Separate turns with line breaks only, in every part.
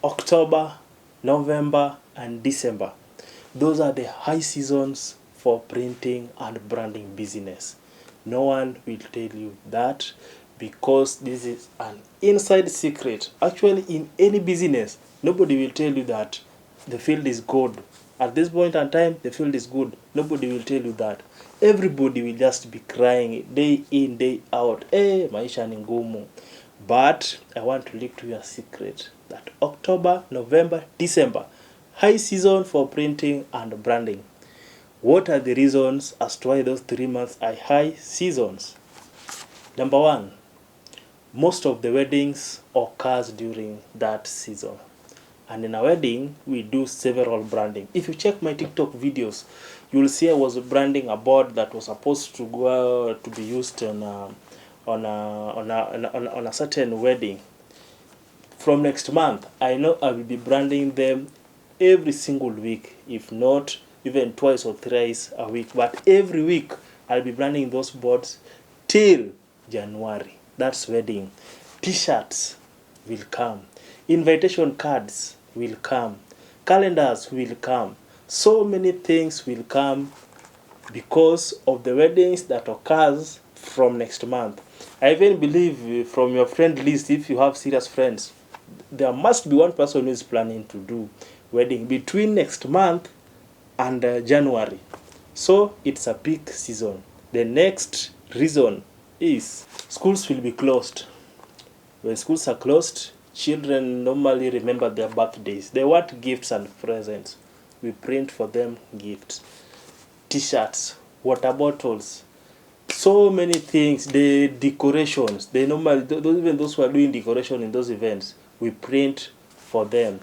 October, November, and December. Those are the high seasons for printing and branding business. No one will tell you that because this is an inside secret. Actually, in any business, nobody will tell you that the field is good. At this point in time, the field is good. Nobody will tell you that. Everybody will just be crying day in, day out. Maisha ni ngumu. But I want to leak to you a secret that October, November, December, high season for printing and branding. What are the reasons as to why those 3 months are high seasons? Number one, most of the weddings occurs during that season. And in a wedding, we do several branding. If you check my TikTok videos, you will see I was branding a board that was supposed to go to be used on a certain wedding. From next month, I know I will be branding them every single week, if not even twice or thrice a week. But every week, I'll be branding those boards till January. That's wedding. T-shirts will come. Invitation cards will come. Calendars will come. So many things will come because of the weddings that occurs from next month. I even believe from your friend list, if you have serious friends, there must be one person who is planning to do wedding between next month and January. So it's a peak season. The next reason is schools will be closed. When schools are closed, children normally remember their birthdays. They want gifts and presents. We print for them gifts. T-shirts, water bottles, so many things. The decorations, they normally, even those who are doing decoration in those events, we print for them.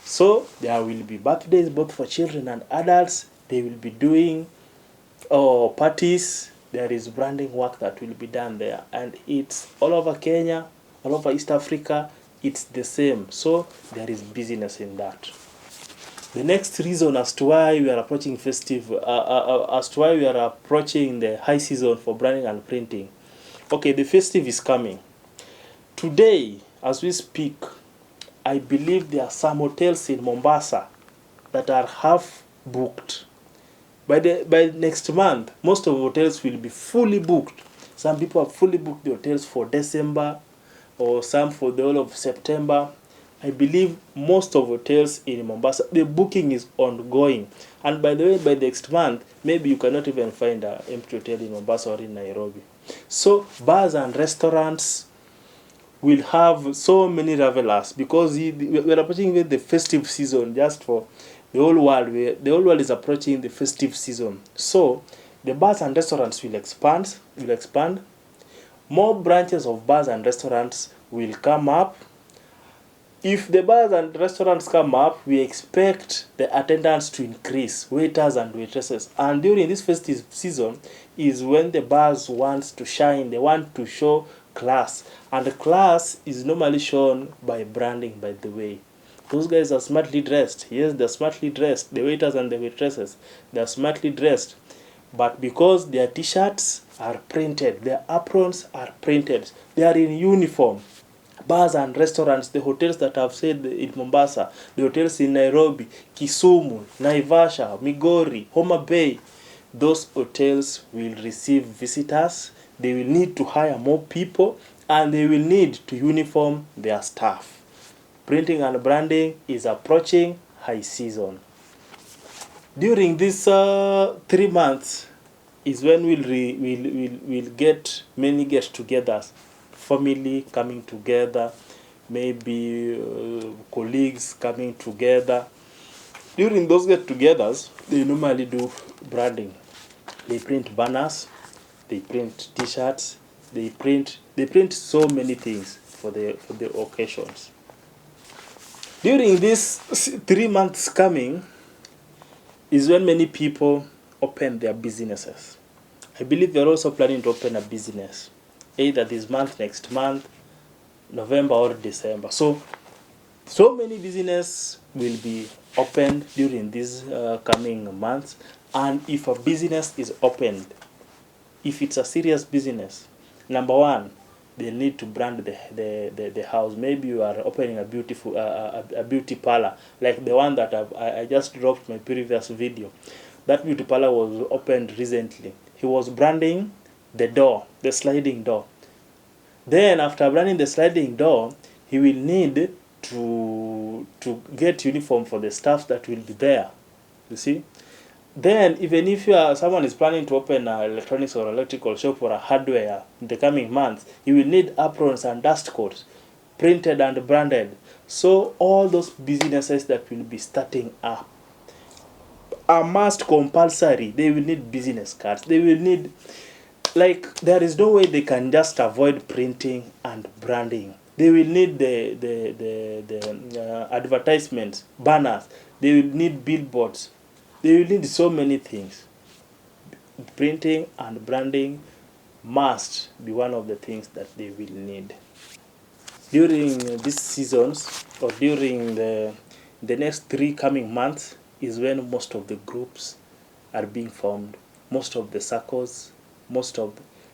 So there will be birthdays both for children and adults. They will be doing parties. There is branding work that will be done there, and it's all over Kenya, all over East Africa. It's the same. So there is business in that. The next reason as to why we are approaching as to why we are approaching the high season for branding and printing. Okay, the festive is coming. Today, as we speak, I believe there are some hotels in Mombasa that are half booked. By next month, most of the hotels will be fully booked. Some people have fully booked the hotels for December, or some for the whole of September. I believe most of hotels in Mombasa, the booking is ongoing. And by the way, by next month, maybe you cannot even find an empty hotel in Mombasa or in Nairobi. So bars and restaurants will have so many revelers because we are approaching the festive season just for the whole world. The whole world is approaching the festive season. So the bars and restaurants will expand. More branches of bars and restaurants will come up. If the bars and restaurants come up, we expect the attendance to increase, waiters and waitresses. And during this festive season is when the bars want to shine. They want to show class. And the class is normally shown by branding, by the way. Those guys are smartly dressed. Yes, they're smartly dressed. The waiters and the waitresses, they're smartly dressed. But because their t-shirts are printed, their aprons are printed, they are in uniform. Bars and restaurants, the hotels that I've said in Mombasa, the hotels in Nairobi, Kisumu, Naivasha, Migori, Homa Bay, those hotels will receive visitors. They will need to hire more people, and they will need to uniform their staff. Printing and branding is approaching high season. During these 3 months is when we'll get many get-togethers, family coming together, maybe colleagues coming together. During those get-togethers, they normally do branding. They print banners, they print t-shirts, they print so many things for the occasions. During these 3 months coming is when many people open their businesses. I believe they're also planning to open a business, either this month, next month, November or December. So many businesses will be opened during these coming months. And if a business is opened, if it's a serious business, number one, they need to brand the house. Maybe you are opening a beautiful a beauty parlor, like the one that I just dropped my previous video. That beauty parlor was opened recently. He was branding the door, the sliding door. Then after branding the sliding door, he will need to get uniform for the staff that will be there. You see? Then even if someone is planning to open an electronics or electrical shop or a hardware in the coming months, you will need aprons and dust coats, printed and branded. So all those businesses that will be starting up are must compulsory. They will need business cards. They will need, like, there is no way they can just avoid printing and branding. They will need the advertisements, banners. They will need billboards. They will need so many things. Printing and branding must be one of the things that they will need. During these seasons, or during the next 3 coming months, is when most of the groups are being formed. Most of the circles,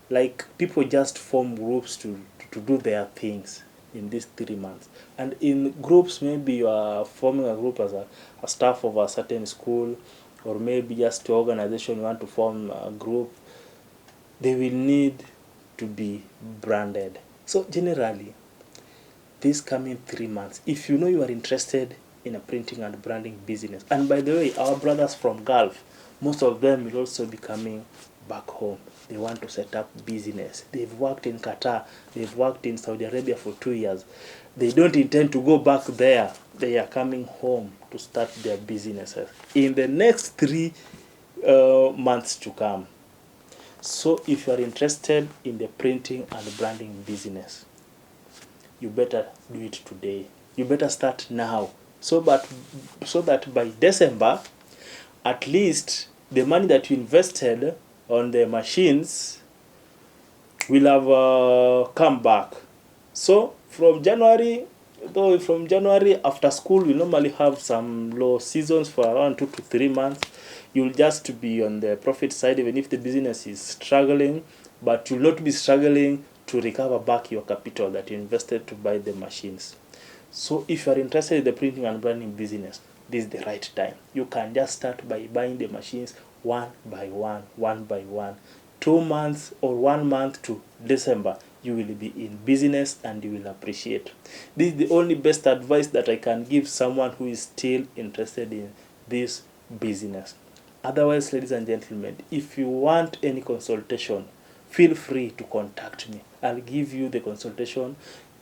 like, people just form groups to do their things in these 3 months. And in groups, maybe you are forming a group as a staff of a certain school, or maybe just your organization, you want to form a group, they will need to be branded. So generally, these coming 3 months, if you know you are interested in a printing and branding business, and by the way, our brothers from Gulf, most of them will also be coming back home. They want to set up business. They've worked in Qatar, they've worked in Saudi Arabia for 2 years. They don't intend to go back there. They are coming home to start their businesses in the next 3 months to come. So if you are interested in the printing and branding business, you better do it today. You better start now, so that by December, at least the money that you invested on the machines will have come back. So from January after school, we normally have some low seasons for around 2 to 3 months. You'll just be on the profit side, even if the business is struggling, but you'll not be struggling to recover back your capital that you invested to buy the machines. So if you are interested in the printing and branding business, this is the right time. You can just start by buying the machines one by one. 2 months or 1 month to December, you will be in business and you will appreciate. This is the only best advice that I can give someone who is still interested in this business. Otherwise, ladies and gentlemen, if you want any consultation, feel free to contact me. I'll give you the consultation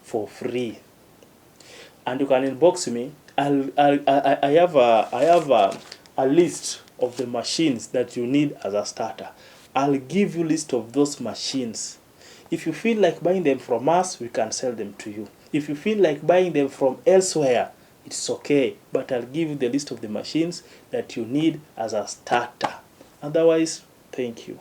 for free, and you can inbox me. I have a list of the machines that you need as a starter. I'll give you a list of those machines. If you feel like buying them from us, we can sell them to you. If you feel like buying them from elsewhere, it's okay, but I'll give you the list of the machines that you need as a starter. Otherwise, thank you.